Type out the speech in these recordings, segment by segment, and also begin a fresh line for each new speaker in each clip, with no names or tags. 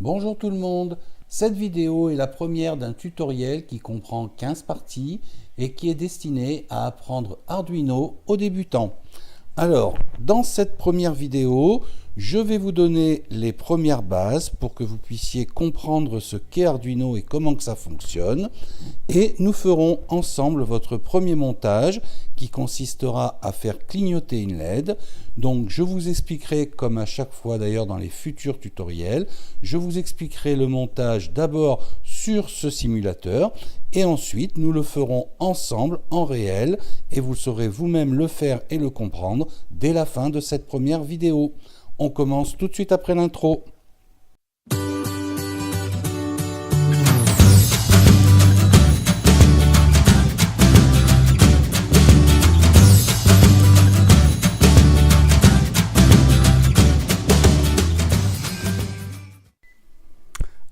Bonjour tout le monde, cette vidéo est la première d'un tutoriel qui comprend 15 parties et qui est destiné à apprendre Arduino aux débutants. Alors, dans cette première vidéo, je vais vous donner les premières bases pour que vous puissiez comprendre ce qu'est Arduino et comment que ça fonctionne. Et nous ferons ensemble votre premier montage qui consistera à faire clignoter une LED. Donc je vous expliquerai, comme à chaque fois d'ailleurs dans les futurs tutoriels, je vous expliquerai le montage d'abord sur ce simulateur et ensuite nous le ferons ensemble en réel et vous saurez vous-même le faire et le comprendre dès la fin de cette première vidéo. On commence tout de suite après l'intro.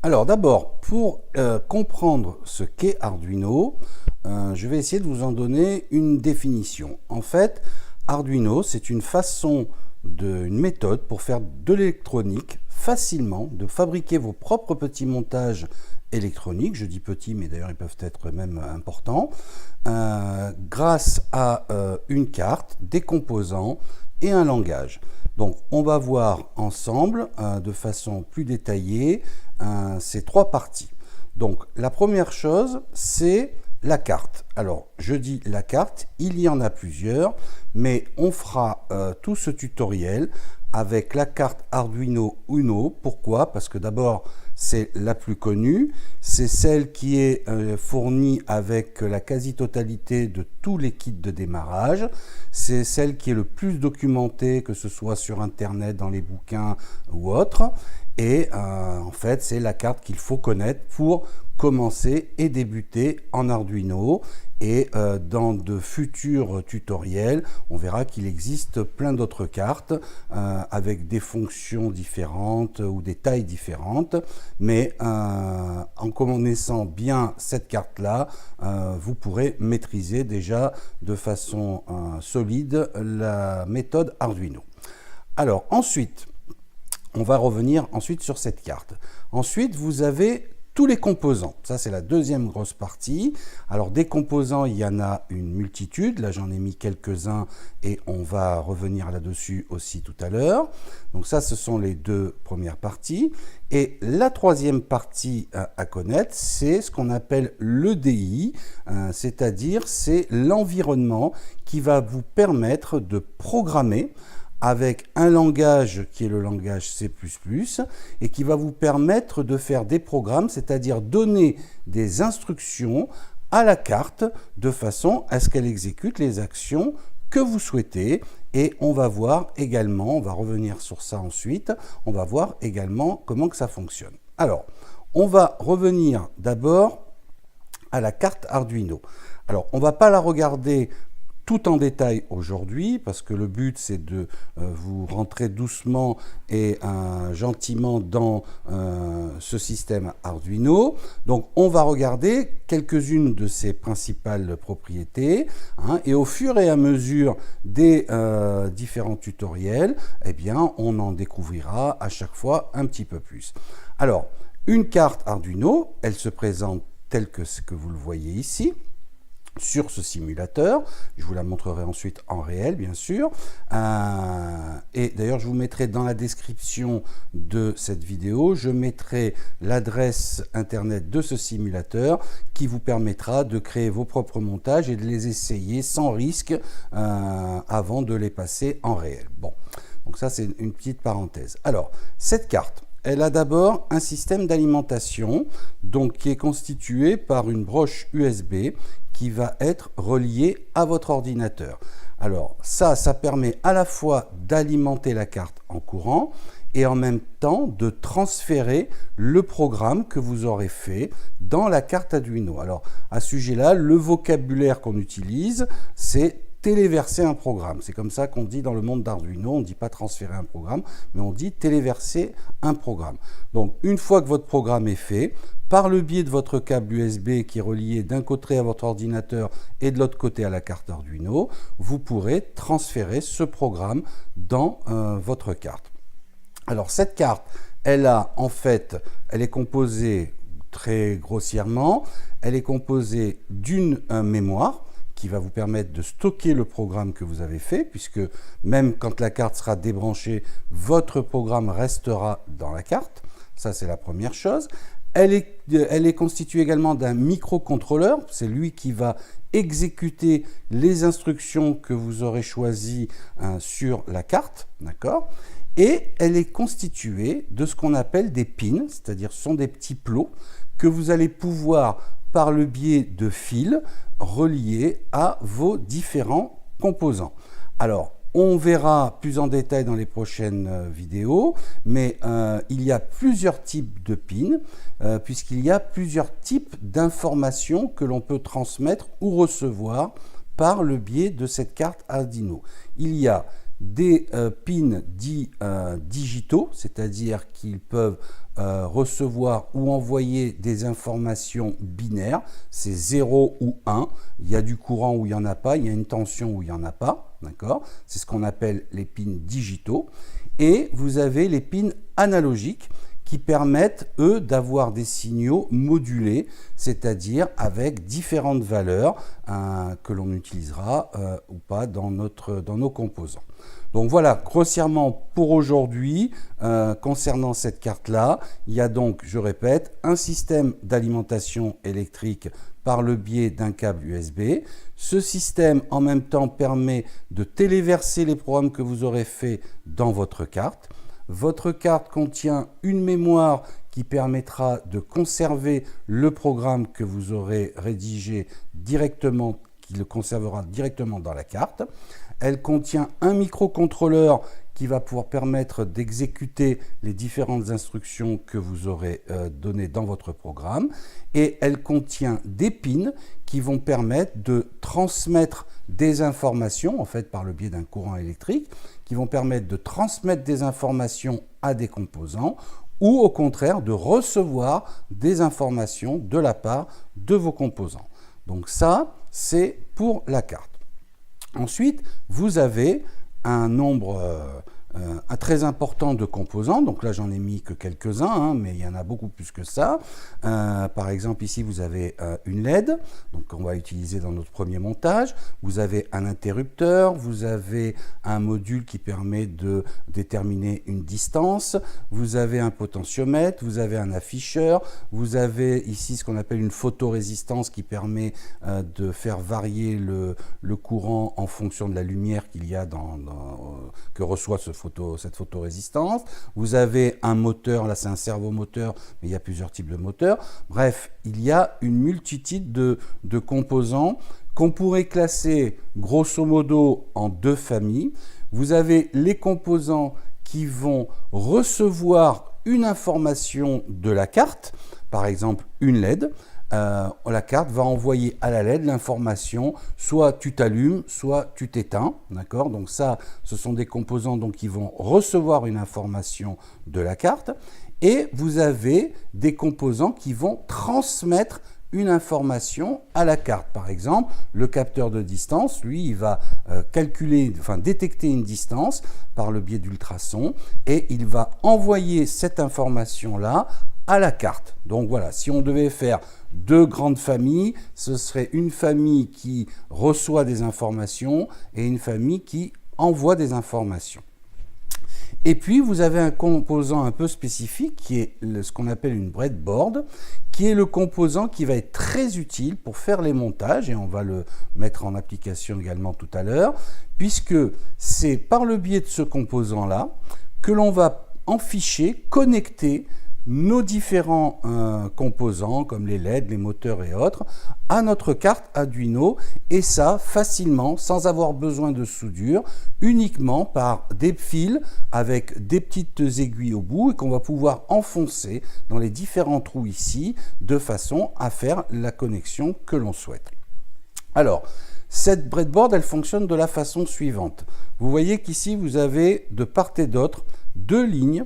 Alors d'abord, pour comprendre ce qu'est Arduino, je vais essayer de vous en donner une définition. En fait, Arduino, c'est une méthode pour faire de l'électronique facilement, de fabriquer vos propres petits montages électroniques, je dis petits, mais d'ailleurs ils peuvent être même importants, grâce à une carte, des composants et un langage. Donc on va voir ensemble de façon plus détaillée ces trois parties. Donc la première chose, c'est la carte. Alors je dis la carte, il y en a plusieurs, mais on fera tout ce tutoriel avec la carte Arduino Uno. Pourquoi? Parce que d'abord c'est la plus connue, c'est celle qui est fournie avec la quasi-totalité de tous les kits de démarrage, c'est celle qui est le plus documentée, que ce soit sur internet, dans les bouquins ou autres, et en fait c'est la carte qu'il faut connaître pour commencer et débuter en Arduino. Et dans de futurs tutoriels, on verra qu'il existe plein d'autres cartes avec des fonctions différentes ou des tailles différentes. Mais en connaissant bien cette carte-là, vous pourrez maîtriser déjà de façon solide la méthode Arduino. Alors ensuite, on va revenir ensuite sur cette carte. Ensuite, vous avez tous les composants, ça c'est la deuxième grosse partie. Alors des composants, il y en a une multitude, là j'en ai mis quelques-uns et on va revenir là-dessus aussi tout à l'heure. Donc ça, ce sont les deux premières parties. Et la troisième partie à connaître, c'est ce qu'on appelle l'EDI, c'est-à-dire c'est l'environnement qui va vous permettre de programmer avec un langage qui est le langage C++ et qui va vous permettre de faire des programmes, c'est-à-dire donner des instructions à la carte de façon à ce qu'elle exécute les actions que vous souhaitez. Et on va voir également, on va revenir sur ça ensuite, on va voir également comment que ça fonctionne. Alors, on va revenir d'abord à la carte Arduino. Alors, on ne va pas la regarder tout en détail aujourd'hui, parce que le but c'est de vous rentrer doucement et gentiment dans ce système Arduino. Donc on va regarder quelques-unes de ses principales propriétés, et au fur et à mesure des différents tutoriels, eh bien, on en découvrira à chaque fois un petit peu plus. Alors, une carte Arduino, elle se présente telle que ce que vous le voyez ici, sur ce simulateur. Je vous la montrerai ensuite en réel, bien sûr. Et d'ailleurs, je vous mettrai dans la description de cette vidéo, je mettrai l'adresse internet de ce simulateur qui vous permettra de créer vos propres montages et de les essayer sans risque avant de les passer en réel. Bon, donc ça, c'est une petite parenthèse. Alors, cette carte, elle a d'abord un système d'alimentation qui est constitué par une broche USB qui va être reliée à votre ordinateur. Alors ça permet à la fois d'alimenter la carte en courant et en même temps de transférer le programme que vous aurez fait dans la carte Arduino. Alors à ce sujet-là, le vocabulaire qu'on utilise, c'est téléverser un programme. C'est comme ça qu'on dit dans le monde d'Arduino, on ne dit pas transférer un programme, mais on dit téléverser un programme. Donc une fois que votre programme est fait, par le biais de votre câble USB qui est relié d'un côté à votre ordinateur et de l'autre côté à la carte Arduino, vous pourrez transférer ce programme dans votre carte. Alors cette carte, elle est composée très grossièrement, elle est composée d'une mémoire qui va vous permettre de stocker le programme que vous avez fait, puisque même quand la carte sera débranchée, votre programme restera dans la carte. Ça, c'est la première chose. Elle est constituée également d'un microcontrôleur. C'est lui qui va exécuter les instructions que vous aurez choisies sur la carte, d'accord ? Et elle est constituée de ce qu'on appelle des pins, c'est-à-dire ce sont des petits plots que vous allez pouvoir, par le biais de fils, relier à vos différents composants. Alors, on verra plus en détail dans les prochaines vidéos, mais il y a plusieurs types de pins, puisqu'il y a plusieurs types d'informations que l'on peut transmettre ou recevoir par le biais de cette carte Arduino. Il y a des pins dits digitaux, c'est-à-dire qu'ils peuvent recevoir ou envoyer des informations binaires, c'est 0 ou 1, il y a du courant ou il n'y en a pas, il y a une tension ou il n'y en a pas, d'accord ? C'est ce qu'on appelle les pins digitaux. Et vous avez les pins analogiques qui permettent, eux, d'avoir des signaux modulés, c'est-à-dire avec différentes valeurs que l'on utilisera ou pas dans nos composants. Donc voilà, grossièrement pour aujourd'hui, concernant cette carte-là, il y a donc, je répète, un système d'alimentation électrique par le biais d'un câble USB. Ce système, en même temps, permet de téléverser les programmes que vous aurez faits dans votre carte. Votre carte contient une mémoire qui permettra de conserver le programme que vous aurez rédigé directement, qui le conservera directement dans la carte. Elle contient un microcontrôleur qui va pouvoir permettre d'exécuter les différentes instructions que vous aurez données dans votre programme. Et elle contient des pins qui vont permettre de transmettre des informations, en fait par le biais d'un courant électrique, qui vont permettre de transmettre des informations à des composants ou au contraire de recevoir des informations de la part de vos composants. Donc ça, c'est pour la carte. Ensuite, vous avez un nombre très important de composants. Donc là, j'en ai mis que quelques-uns, mais il y en a beaucoup plus que ça. Par exemple, ici, vous avez une LED, donc on va utiliser dans notre premier montage. Vous avez un interrupteur, vous avez un module qui permet de déterminer une distance, vous avez un potentiomètre, vous avez un afficheur, vous avez ici ce qu'on appelle une photorésistance qui permet de faire varier le courant en fonction de la lumière qu'il y a que reçoit cette photorésistance. Vous avez un moteur, là c'est un servomoteur, mais il y a plusieurs types de moteurs. Bref, il y a une multitude de composants qu'on pourrait classer grosso modo en deux familles. Vous avez les composants qui vont recevoir une information de la carte, par exemple une LED. La carte va envoyer à la LED l'information, soit tu t'allumes, soit tu t'éteins, d'accord ? Donc ça, ce sont des composants donc, qui vont recevoir une information de la carte, et vous avez des composants qui vont transmettre une information à la carte. Par exemple, le capteur de distance, lui, il va détecter une distance par le biais d'ultrasons, et il va envoyer cette information-là à la carte. Donc voilà, si on devait faire deux grandes familles, ce serait une famille qui reçoit des informations et une famille qui envoie des informations. Et puis, vous avez un composant un peu spécifique qui est ce qu'on appelle une breadboard, qui est le composant qui va être très utile pour faire les montages, et on va le mettre en application également tout à l'heure, puisque c'est par le biais de ce composant-là que l'on va enficher, connecter nos différents composants comme les LED, les moteurs et autres à notre carte Arduino, et ça facilement, sans avoir besoin de soudure, uniquement par des fils avec des petites aiguilles au bout et qu'on va pouvoir enfoncer dans les différents trous ici de façon à faire la connexion que l'on souhaite. Alors, cette breadboard, elle fonctionne de la façon suivante. Vous voyez qu'ici, vous avez de part et d'autre deux lignes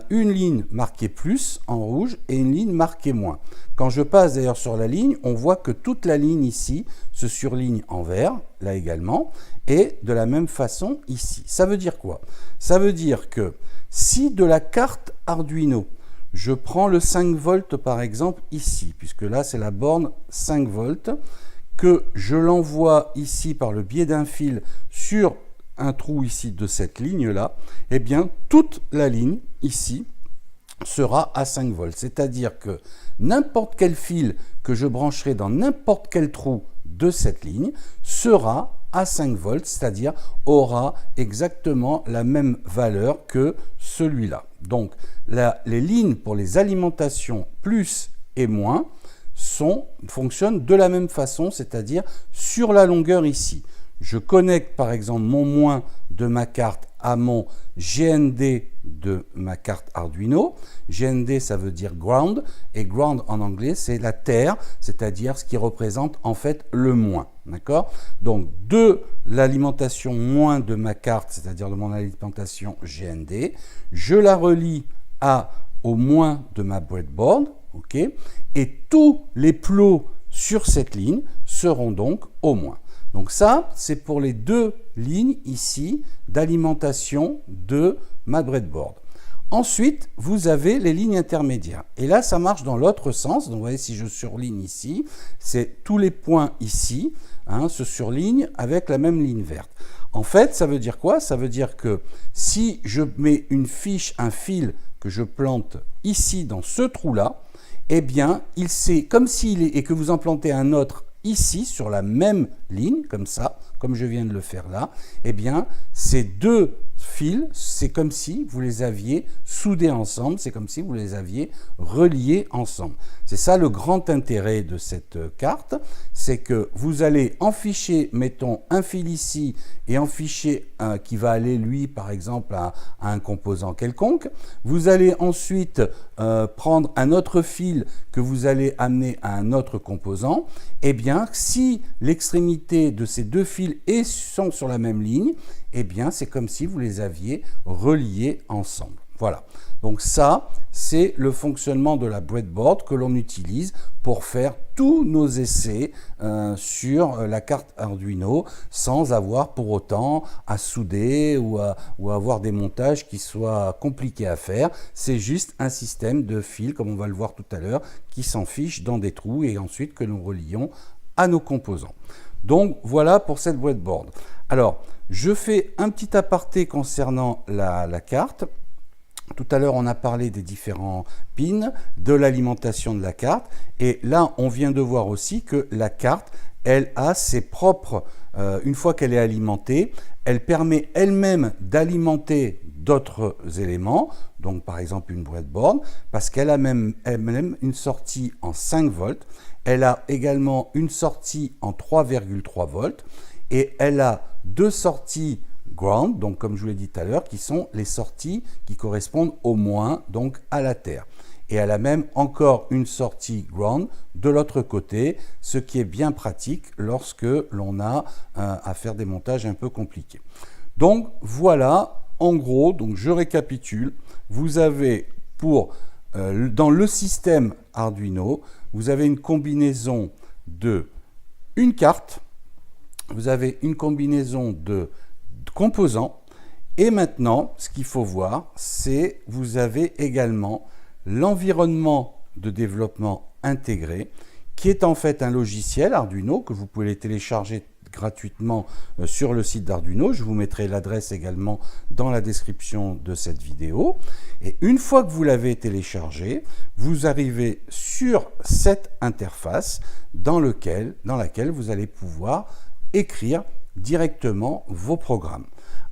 une ligne marquée plus en rouge et une ligne marquée moins. Quand je passe d'ailleurs sur la ligne, on voit que toute la ligne ici se surligne en vert, là également, et de la même façon ici. Ça veut dire quoi? Ça veut dire que si de la carte Arduino, je prends le 5 volts par exemple ici, puisque là c'est la borne 5 volts, que je l'envoie ici par le biais d'un fil sur un trou ici de cette ligne-là, eh bien toute la ligne ici sera à 5 volts. C'est-à-dire que n'importe quel fil que je brancherai dans n'importe quel trou de cette ligne sera à 5 volts, c'est-à-dire aura exactement la même valeur que celui-là. Donc les lignes pour les alimentations plus et moins fonctionnent de la même façon, c'est-à-dire sur la longueur ici. Je connecte par exemple mon moins de ma carte à mon GND de ma carte Arduino. GND, ça veut dire ground, et ground en anglais, c'est la terre, c'est-à-dire ce qui représente en fait le moins. D'accord? Donc de l'alimentation moins de ma carte, c'est-à-dire de mon alimentation GND, je la relie au moins de ma breadboard, ok? Et tous les plots sur cette ligne seront donc au moins. Donc ça, c'est pour les deux lignes ici d'alimentation de ma breadboard. Ensuite, vous avez les lignes intermédiaires. Et là, ça marche dans l'autre sens. Donc vous voyez, si je surligne ici, c'est tous les points ici se surlignent avec la même ligne verte. En fait, ça veut dire quoi? Ça veut dire que si je mets une fiche, un fil que je plante ici dans ce trou-là, eh bien, il sait, comme s'il est, et que vous en plantez un autre ici, sur la même ligne, comme ça, comme je viens de le faire là, eh bien, ces deux fils, c'est comme si vous les aviez soudés ensemble, c'est comme si vous les aviez reliés ensemble. C'est ça le grand intérêt de cette carte, c'est que vous allez enficher, mettons, un fil ici et enficher un qui va aller, lui, par exemple, à un composant quelconque. Vous allez ensuite prendre un autre fil que vous allez amener à un autre composant. Eh bien, si l'extrémité de ces deux fils sont sur la même ligne, eh bien, c'est comme si vous les aviez reliés ensemble. Voilà. Donc ça, c'est le fonctionnement de la breadboard que l'on utilise pour faire tous nos essais sur la carte Arduino sans avoir pour autant à souder ou avoir des montages qui soient compliqués à faire. C'est juste un système de fils, comme on va le voir tout à l'heure, qui s'enfiche dans des trous et ensuite que nous relions à nos composants. Donc voilà pour cette breadboard. Alors, je fais un petit aparté concernant la carte. Tout à l'heure, on a parlé des différents pins, de l'alimentation de la carte. Et là, on vient de voir aussi que la carte, elle a ses propres, une fois qu'elle est alimentée, elle permet elle-même d'alimenter d'autres éléments, donc par exemple une breadboard, parce qu'elle a même elle-même une sortie en 5 volts. Elle a également une sortie en 3,3 volts et elle a deux sorties ground, donc comme je vous l'ai dit tout à l'heure, qui sont les sorties qui correspondent au moins, donc à la terre. Et elle a même encore une sortie ground de l'autre côté, ce qui est bien pratique lorsque l'on a à faire des montages un peu compliqués. Donc voilà, en gros, donc je récapitule, vous avez dans le système Arduino, vous avez une combinaison de une carte, vous avez une combinaison de composants, et maintenant, ce qu'il faut voir, c'est vous avez également l'environnement de développement intégré, qui est en fait un logiciel Arduino que vous pouvez télécharger gratuitement sur le site d'Arduino. Je vous mettrai l'adresse également dans la description de cette vidéo. Et une fois que vous l'avez téléchargé, vous arrivez sur cette interface dans laquelle vous allez pouvoir écrire directement vos programmes.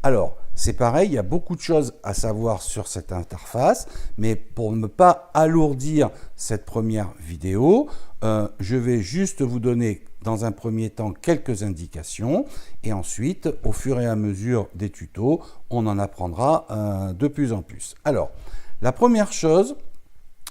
Alors, c'est pareil, il y a beaucoup de choses à savoir sur cette interface, mais pour ne pas alourdir cette première vidéo, je vais juste vous donner dans un premier temps quelques indications et ensuite, au fur et à mesure des tutos, on en apprendra de plus en plus. Alors, la première chose,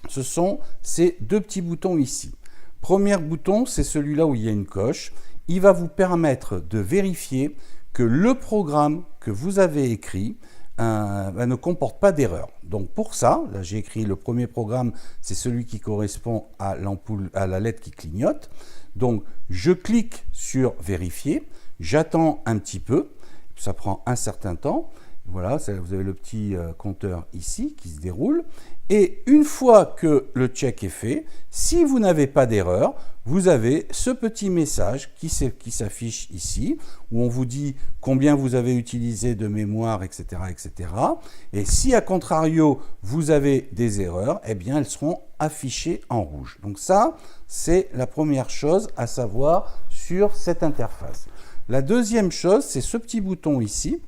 ce sont ces deux petits boutons ici. Premier bouton, c'est celui-là où il y a une coche. Il va vous permettre de vérifier que le programme que vous avez écrit ne comporte pas d'erreur. Donc pour ça, là j'ai écrit le premier programme, c'est celui qui correspond à l'ampoule, à la LED qui clignote. Donc je clique sur vérifier, j'attends un petit peu, ça prend un certain temps. Voilà, vous avez le petit compteur ici qui se déroule. Et une fois que le check est fait, si vous n'avez pas d'erreur, vous avez ce petit message qui s'affiche ici, où on vous dit combien vous avez utilisé de mémoire, etc., etc. Et si, à contrario, vous avez des erreurs, eh bien, elles seront affichées en rouge. Donc ça, c'est la première chose à savoir sur cette interface. La deuxième chose, c'est ce petit bouton ici,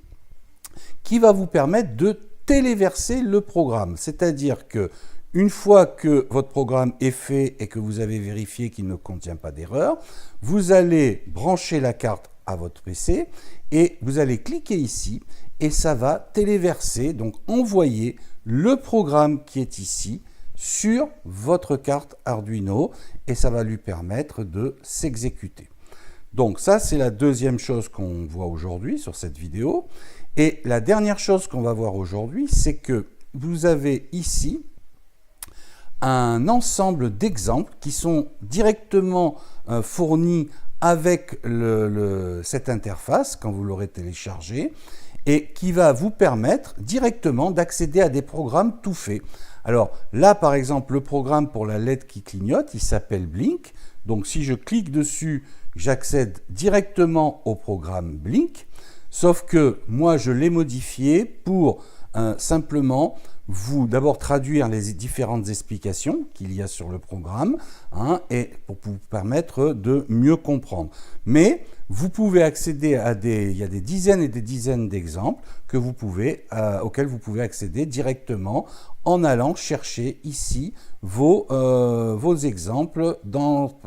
qui va vous permettre de téléverser le programme. C'est-à-dire que une fois que votre programme est fait et que vous avez vérifié qu'il ne contient pas d'erreur, vous allez brancher la carte à votre PC et vous allez cliquer ici et ça va téléverser, donc envoyer le programme qui est ici sur votre carte Arduino et ça va lui permettre de s'exécuter. Donc ça, c'est la deuxième chose qu'on voit aujourd'hui sur cette vidéo. Et la dernière chose qu'on va voir aujourd'hui, c'est que vous avez ici un ensemble d'exemples qui sont directement fournis avec cette interface quand vous l'aurez téléchargé et qui va vous permettre directement d'accéder à des programmes tout faits. Alors là, par exemple, le programme pour la LED qui clignote, il s'appelle Blink. Donc si je clique dessus, j'accède directement au programme Blink. Sauf que moi, je l'ai modifié pour simplement vous d'abord traduire les différentes explications qu'il y a sur le programme et pour vous permettre de mieux comprendre. Mais vous pouvez accéder à il y a des dizaines et des dizaines d'exemples auxquels vous pouvez accéder directement en allant chercher ici vos exemples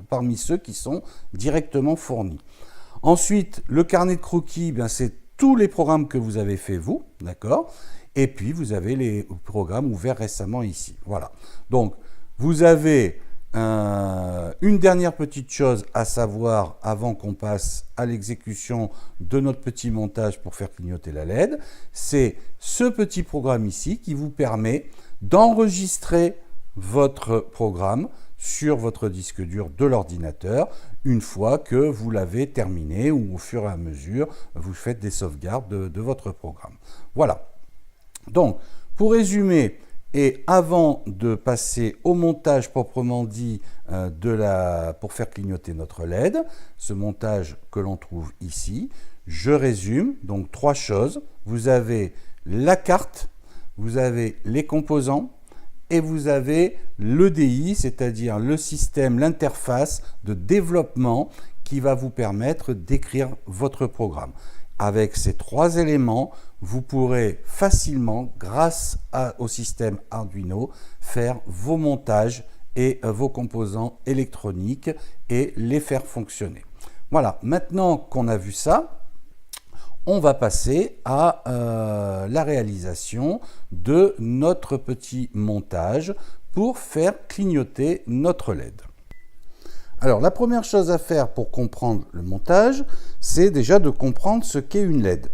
parmi ceux qui sont directement fournis. Ensuite, le carnet de croquis, c'est tous les programmes que vous avez fait vous, d'accord? Et puis, vous avez les programmes ouverts récemment ici. Voilà. Donc, vous avez une dernière petite chose à savoir avant qu'on passe à l'exécution de notre petit montage pour faire clignoter la LED. C'est ce petit programme ici qui vous permet d'enregistrer votre programme sur votre disque dur de l'ordinateur une fois que vous l'avez terminé ou au fur et à mesure vous faites des sauvegardes de votre programme. Voilà. Donc, pour résumer, et avant de passer au montage proprement dit pour faire clignoter notre LED, ce montage que l'on trouve ici, je résume, donc 3 choses. Vous avez la carte, vous avez les composants, et vous avez l'EDI, c'est-à-dire le système, l'interface de développement qui va vous permettre d'écrire votre programme. Avec ces 3 éléments, vous pourrez facilement, grâce au système Arduino, faire vos montages et vos composants électroniques et les faire fonctionner. Voilà, maintenant qu'on a vu ça, on va passer à la réalisation de notre petit montage pour faire clignoter notre LED. Alors, la première chose à faire pour comprendre le montage, c'est déjà de comprendre ce qu'est une LED.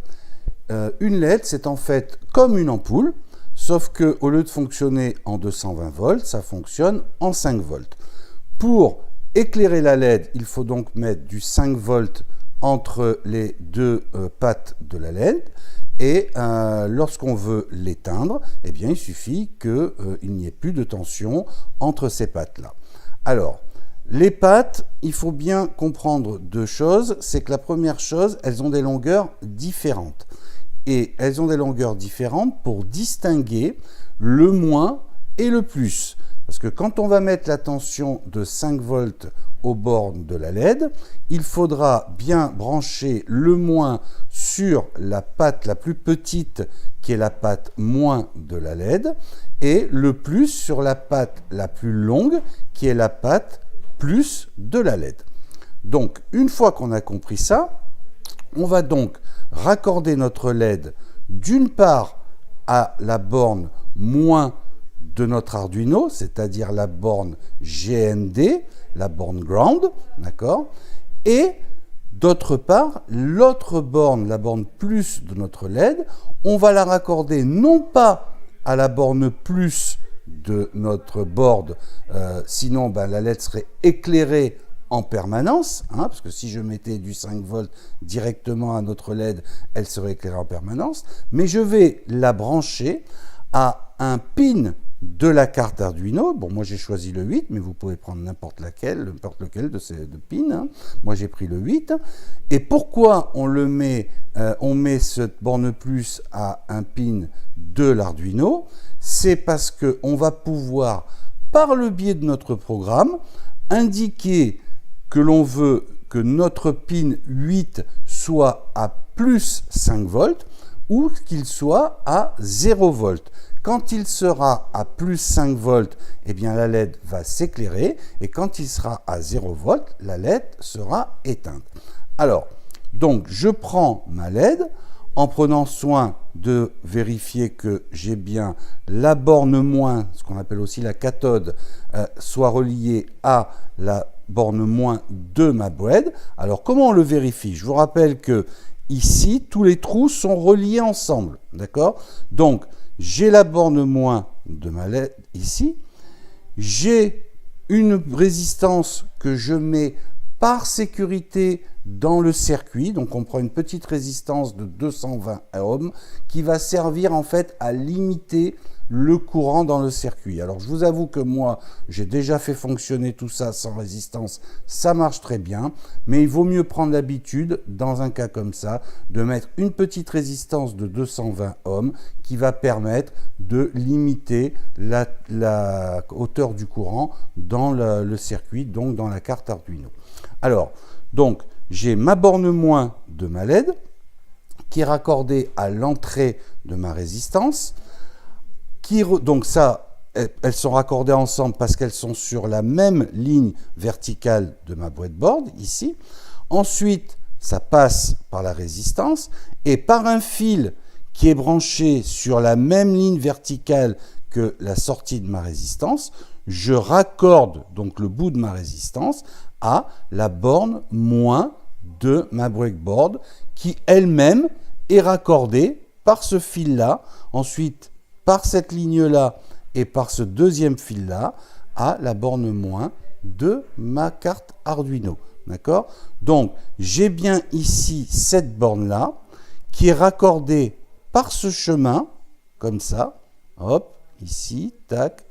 Une LED, c'est en fait comme une ampoule, sauf qu'au lieu de fonctionner en 220 volts, ça fonctionne en 5 volts. Pour éclairer la LED, il faut donc mettre du 5 volts entre les deux pattes de la LED et lorsqu'on veut l'éteindre, eh bien, il suffit qu'il n'y ait plus de tension entre ces pattes-là. Alors, les pattes, il faut bien comprendre 2 choses. C'est que la première chose, elles ont des longueurs différentes. Et elles ont des longueurs différentes pour distinguer le moins et le plus. Parce que quand on va mettre la tension de 5 volts aux bornes de la LED, il faudra bien brancher le moins sur la patte la plus petite qui est la patte moins de la LED et le plus sur la patte la plus longue qui est la patte plus de la LED. Donc une fois qu'on a compris ça, on va donc raccorder notre LED d'une part à la borne moins de notre Arduino, c'est-à-dire la borne GND, la borne ground, d'accord, et D'autre part, l'autre borne, la borne plus de notre LED, on va la raccorder non pas à la borne plus de notre board, sinon la LED serait éclairée en permanence, parce que si je mettais du 5 volts directement à notre LED, elle serait éclairée en permanence, mais je vais la brancher à un pin de la carte Arduino. Bon, moi j'ai choisi le 8, mais vous pouvez prendre n'importe lequel de ces deux pins. Moi j'ai pris le 8. Et pourquoi on met cette borne plus à un pin de l'Arduino? C'est parce qu'on va pouvoir, par le biais de notre programme, indiquer que l'on veut que notre pin 8 soit à plus 5 volts ou qu'il soit à 0 volts. Quand il sera à plus 5 volts, eh bien la LED va s'éclairer, et quand il sera à 0 volts, la LED sera éteinte. Alors, donc je prends ma LED en prenant soin de vérifier que j'ai bien la borne moins, ce qu'on appelle aussi la cathode, soit reliée à la borne moins de ma boîte. Alors comment on le vérifie? Je vous rappelle que ici, tous les trous sont reliés ensemble, d'accord? Donc, j'ai la borne moins de ma LED ici, j'ai une résistance que je mets par sécurité dans le circuit, donc on prend une petite résistance de 220 ohms qui va servir en fait à limiter le courant dans le circuit. Alors je vous avoue que moi j'ai déjà fait fonctionner tout ça sans résistance, ça marche très bien, mais il vaut mieux prendre l'habitude dans un cas comme ça de mettre une petite résistance de 220 ohms qui va permettre de limiter la hauteur du courant dans le circuit, donc dans la carte Arduino. Alors donc j'ai ma borne moins de ma LED qui est raccordée à l'entrée de ma résistance. Donc ça, elles sont raccordées ensemble parce qu'elles sont sur la même ligne verticale de ma breadboard, ici. Ensuite, ça passe par la résistance et par un fil qui est branché sur la même ligne verticale que la sortie de ma résistance, je raccorde donc le bout de ma résistance à la borne moins de ma breadboard qui elle-même est raccordée par ce fil-là. Ensuite, par cette ligne-là et par ce deuxième fil-là à la borne moins de ma carte Arduino. D'accord? Donc, j'ai bien ici cette borne-là qui est raccordée par ce chemin, comme ça. Hop, ici, tac,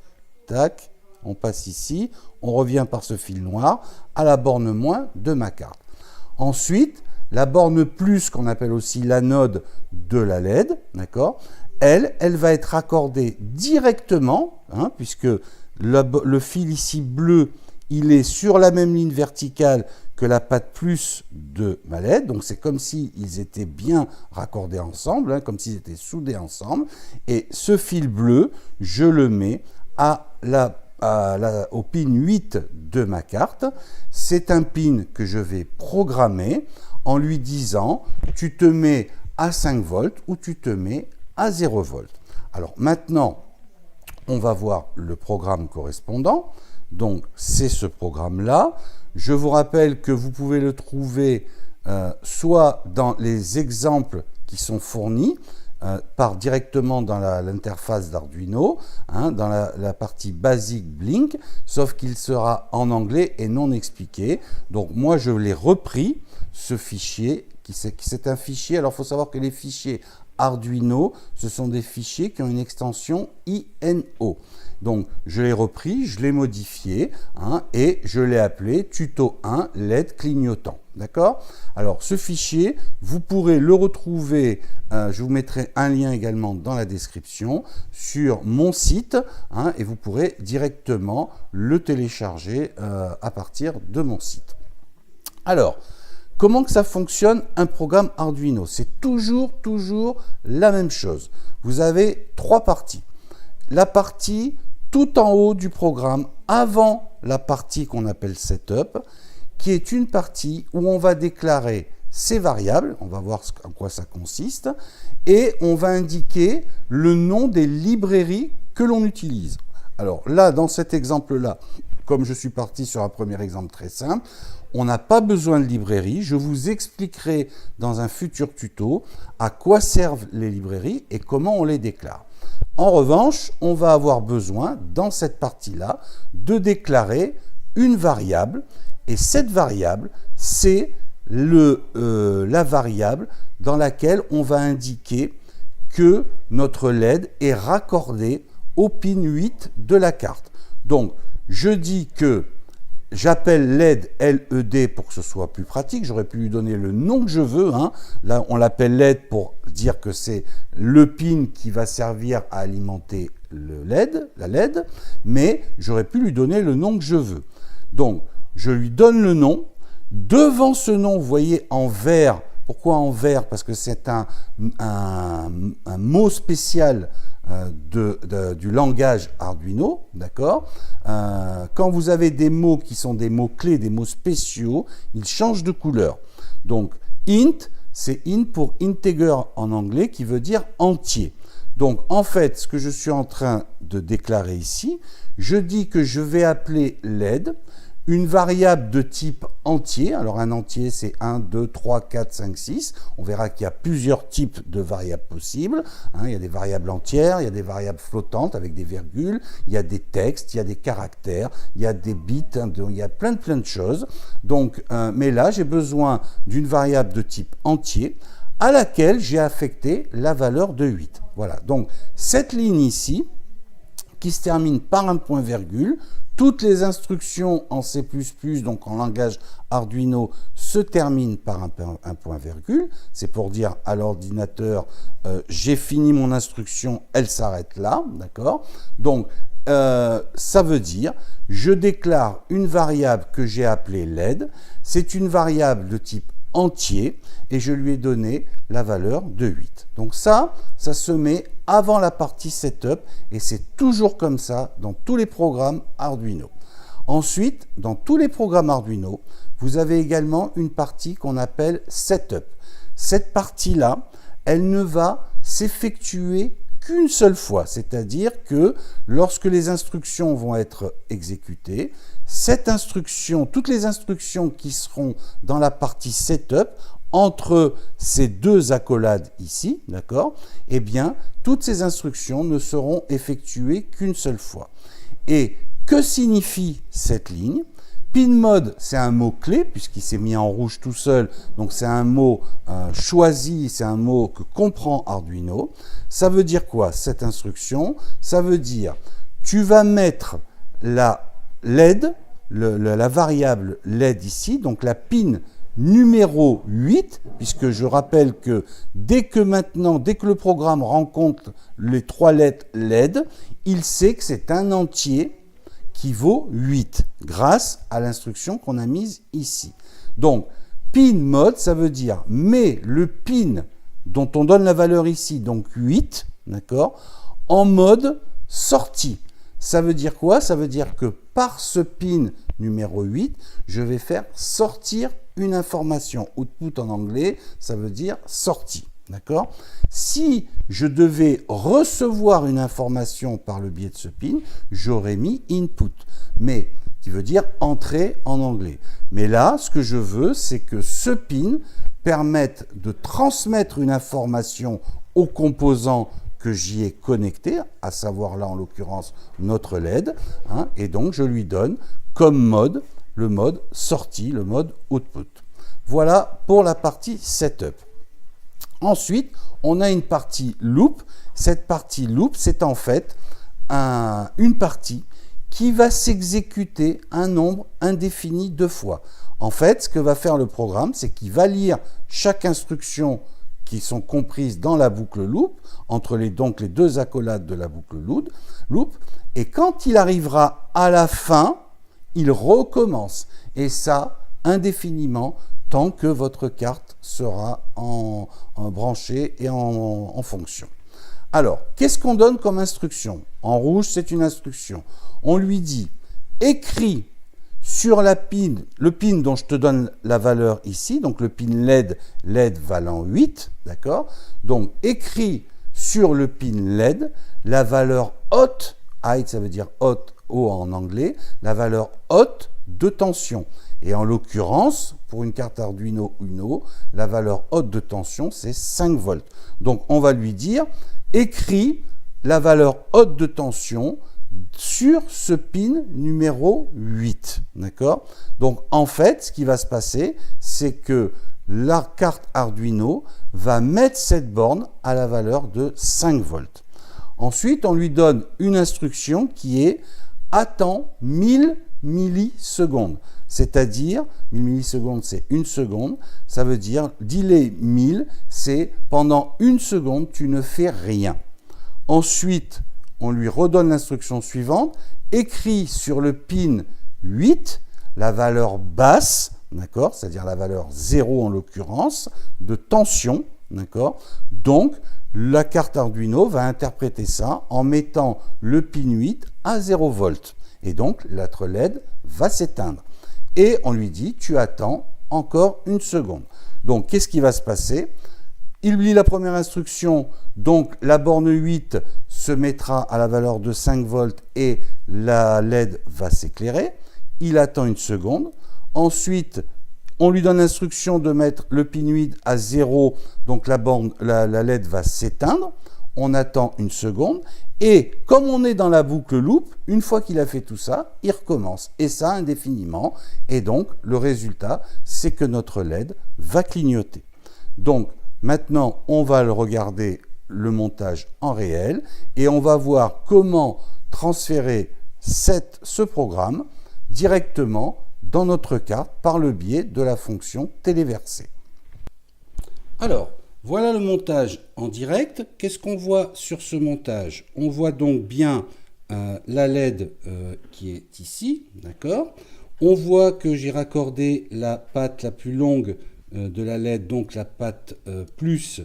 tac, on passe ici, on revient par ce fil noir à la borne moins de ma carte. Ensuite, la borne plus, qu'on appelle aussi l'anode de la LED, d'accord? Elle va être raccordée directement, puisque le fil ici bleu, il est sur la même ligne verticale que la patte plus de ma LED, donc c'est comme s'ils étaient bien raccordés ensemble, comme s'ils étaient soudés ensemble, et ce fil bleu, je le mets au pin 8 de ma carte. C'est un pin que je vais programmer en lui disant, tu te mets à 5 volts ou tu te mets à 0 volts. Alors maintenant, on va voir le programme correspondant. Donc c'est ce programme-là. Je vous rappelle que vous pouvez le trouver soit dans les exemples qui sont fournis, directement dans l'interface d'Arduino, dans la partie basique Blink, sauf qu'il sera en anglais et non expliqué. Donc moi je l'ai repris, ce fichier, c'est un fichier. Alors il faut savoir que les fichiers Arduino, ce sont des fichiers qui ont une extension INO. Donc, je l'ai repris, je l'ai modifié, et je l'ai appelé tuto 1 LED clignotant. D'accord? Alors, ce fichier, vous pourrez le retrouver, je vous mettrai un lien également dans la description, sur mon site, et vous pourrez directement le télécharger à partir de mon site. Alors, comment que ça fonctionne un programme Arduino? C'est toujours la même chose. Vous avez trois parties. La partie tout en haut du programme, avant la partie qu'on appelle Setup, qui est une partie où on va déclarer ces variables, on va voir en quoi ça consiste, et on va indiquer le nom des librairies que l'on utilise. Alors là, dans cet exemple-là, comme je suis parti sur un premier exemple très simple, on n'a pas besoin de librairie. Je vous expliquerai dans un futur tuto à quoi servent les librairies et comment on les déclare. En revanche, on va avoir besoin, dans cette partie-là, de déclarer une variable. Et cette variable, c'est la variable dans laquelle on va indiquer que notre LED est raccordé au pin 8 de la carte. Donc, je dis que j'appelle LED LED pour que ce soit plus pratique. J'aurais pu lui donner le nom que je veux. Là, on l'appelle LED pour dire que c'est le pin qui va servir à alimenter le LED, la LED, mais j'aurais pu lui donner le nom que je veux. Donc, je lui donne le nom. Devant ce nom, vous voyez en vert. Pourquoi en vert? Parce que c'est un mot spécial du langage Arduino, d'accord? Quand vous avez des mots qui sont des mots clés, des mots spéciaux, ils changent de couleur. Donc, int, c'est int pour integer en anglais, qui veut dire entier. Donc, en fait, ce que je suis en train de déclarer ici, je dis que je vais appeler LED une variable de type entier. Alors, un entier, c'est 1, 2, 3, 4, 5, 6. On verra qu'il y a plusieurs types de variables possibles. Il y a des variables entières, il y a des variables flottantes avec des virgules, il y a des textes, il y a des caractères, il y a des bits, il y a plein de choses. Donc, mais là, j'ai besoin d'une variable de type entier à laquelle j'ai affecté la valeur de 8. Voilà, donc cette ligne ici, qui se termine par un point virgule, toutes les instructions en C++, donc en langage Arduino, se terminent par un point virgule. C'est pour dire à l'ordinateur, j'ai fini mon instruction, elle s'arrête là, d'accord? Donc, ça veut dire, je déclare une variable que j'ai appelée LED. C'est une variable de type entier et je lui ai donné la valeur de 8. Donc ça se met avant la partie setup et c'est toujours comme ça dans tous les programmes Arduino. Ensuite, dans tous les programmes Arduino, vous avez également une partie qu'on appelle setup. Cette partie-là, elle ne va s'effectuer qu'une seule fois, c'est-à-dire que lorsque les instructions vont être exécutées, cette instruction, toutes les instructions qui seront dans la partie setup, entre ces deux accolades ici, d'accord, eh bien, toutes ces instructions ne seront effectuées qu'une seule fois. Et que signifie cette ligne? Pinmode, c'est un mot-clé, puisqu'il s'est mis en rouge tout seul, donc c'est un mot choisi, c'est un mot que comprend Arduino. Ça veut dire quoi, cette instruction? Ça veut dire, tu vas mettre la LED, la variable LED ici, donc la pin numéro 8, puisque je rappelle que dès que le programme rencontre les 3 lettres LED, il sait que c'est un entier qui vaut 8, grâce à l'instruction qu'on a mise ici. Donc, pin mode, ça veut dire, mets le pin dont on donne la valeur ici, donc 8, d'accord, en mode sortie. Ça veut dire quoi? Ça veut dire que par ce pin numéro 8, je vais faire sortir une information. Output en anglais, ça veut dire sortie. D'accord? Si je devais recevoir une information par le biais de ce pin, j'aurais mis input, mais qui veut dire entrée en anglais. Mais là, ce que je veux, c'est que ce pin permette de transmettre une information au composant que j'y ai connecté, à savoir là en l'occurrence notre LED, et donc je lui donne comme mode le mode sortie, le mode output. Voilà pour la partie setup. Ensuite, on a une partie loop. Cette partie loop, c'est en fait une partie qui va s'exécuter un nombre indéfini de fois. En fait, ce que va faire le programme, c'est qu'il va lire chaque instruction qui sont comprises dans la boucle loop, entre donc les deux accolades de la boucle loop, et quand il arrivera à la fin, il recommence. Et ça, indéfiniment, tant que votre carte sera branchée et en fonction. Alors, qu'est-ce qu'on donne comme instruction? En rouge, c'est une instruction. On lui dit, écris sur le pin dont je te donne la valeur ici, donc le pin LED valant 8, d'accord? Donc, écris sur le pin LED la valeur haute height, ça veut dire haute, haut en anglais, la valeur haute de tension. Et en l'occurrence, pour une carte Arduino Uno, la valeur haute de tension, c'est 5 volts. Donc, on va lui dire, écris la valeur haute de tension sur ce pin numéro 8. D'accord? Donc, en fait, ce qui va se passer, c'est que la carte Arduino va mettre cette borne à la valeur de 5 volts. Ensuite, on lui donne une instruction qui est « Attends 1000 millisecondes ». C'est-à-dire, 1000 millisecondes, c'est 1 seconde. Ça veut dire, delay 1000, c'est pendant 1 seconde, tu ne fais rien. Ensuite, on lui redonne l'instruction suivante. Écris sur le pin 8 la valeur basse, d'accord, c'est-à-dire la valeur 0 en l'occurrence, de tension, d'accord. Donc, la carte Arduino va interpréter ça en mettant le pin 8 à 0 volts. Et donc, notre LED va s'éteindre. Et on lui dit, tu attends encore 1 seconde. Donc, qu'est-ce qui va se passer? Il lit la première instruction, donc la borne 8 se mettra à la valeur de 5 volts et la LED va s'éclairer. Il attend 1 seconde. Ensuite, on lui donne l'instruction de mettre le pin 8 à 0, donc la LED va s'éteindre. On attend 1 seconde. Et comme on est dans la boucle loop, une fois qu'il a fait tout ça, il recommence. Et ça indéfiniment. Et donc, le résultat, c'est que notre LED va clignoter. Donc, maintenant, on va le regarder, le montage en réel. Et on va voir comment transférer ce programme directement dans notre carte par le biais de la fonction téléversée. Alors, voilà le montage en direct. Qu'est-ce qu'on voit sur ce montage? On voit donc bien la LED qui est ici, d'accord? On voit que j'ai raccordé la patte la plus longue de la LED, donc la patte plus,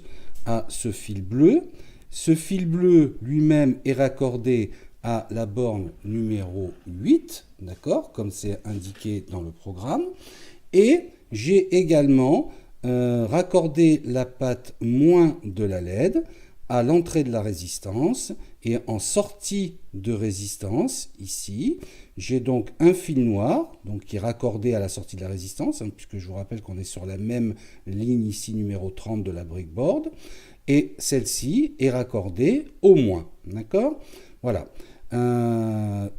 à ce fil bleu. Ce fil bleu lui-même est raccordé à la borne numéro 8, d'accord, comme c'est indiqué dans le programme. Et j'ai également raccordé la patte moins de la LED à l'entrée de la résistance, et en sortie de résistance, ici, j'ai donc un fil noir donc, qui est raccordé à la sortie de la résistance, puisque je vous rappelle qu'on est sur la même ligne ici, numéro 30 de la breakboard, et celle-ci est raccordée au moins, d'accord? Voilà.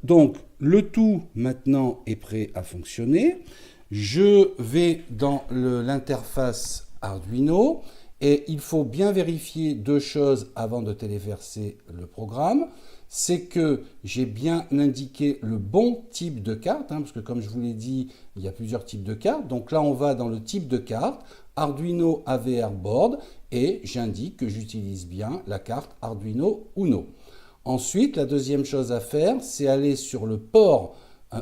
Donc, le tout maintenant est prêt à fonctionner. Je vais dans l'interface Arduino et il faut bien vérifier 2 choses avant de téléverser le programme. C'est que j'ai bien indiqué le bon type de carte, parce que comme je vous l'ai dit, il y a plusieurs types de cartes. Donc là, on va dans le type de carte, Arduino AVR Board, et j'indique que j'utilise bien la carte Arduino Uno. Ensuite, la deuxième chose à faire, c'est aller sur le port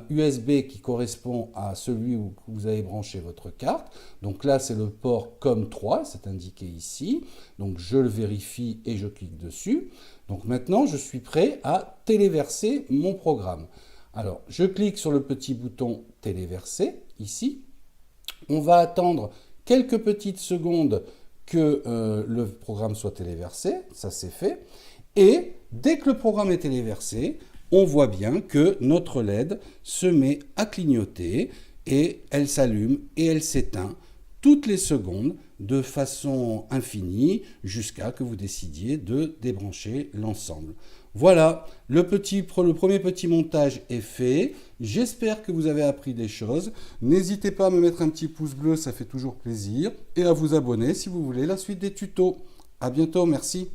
USB qui correspond à celui où vous avez branché votre carte. Donc là, c'est le port COM3, c'est indiqué ici. Donc je le vérifie et je clique dessus. Donc maintenant, je suis prêt à téléverser mon programme. Alors, je clique sur le petit bouton téléverser, ici. On va attendre quelques petites secondes que le programme soit téléversé. Ça, c'est fait. Et dès que le programme est téléversé, on voit bien que notre LED se met à clignoter et elle s'allume et elle s'éteint toutes les secondes de façon infinie jusqu'à que vous décidiez de débrancher l'ensemble. Voilà, le premier petit montage est fait. J'espère que vous avez appris des choses. N'hésitez pas à me mettre un petit pouce bleu, ça fait toujours plaisir. Et à vous abonner si vous voulez la suite des tutos. À bientôt, merci.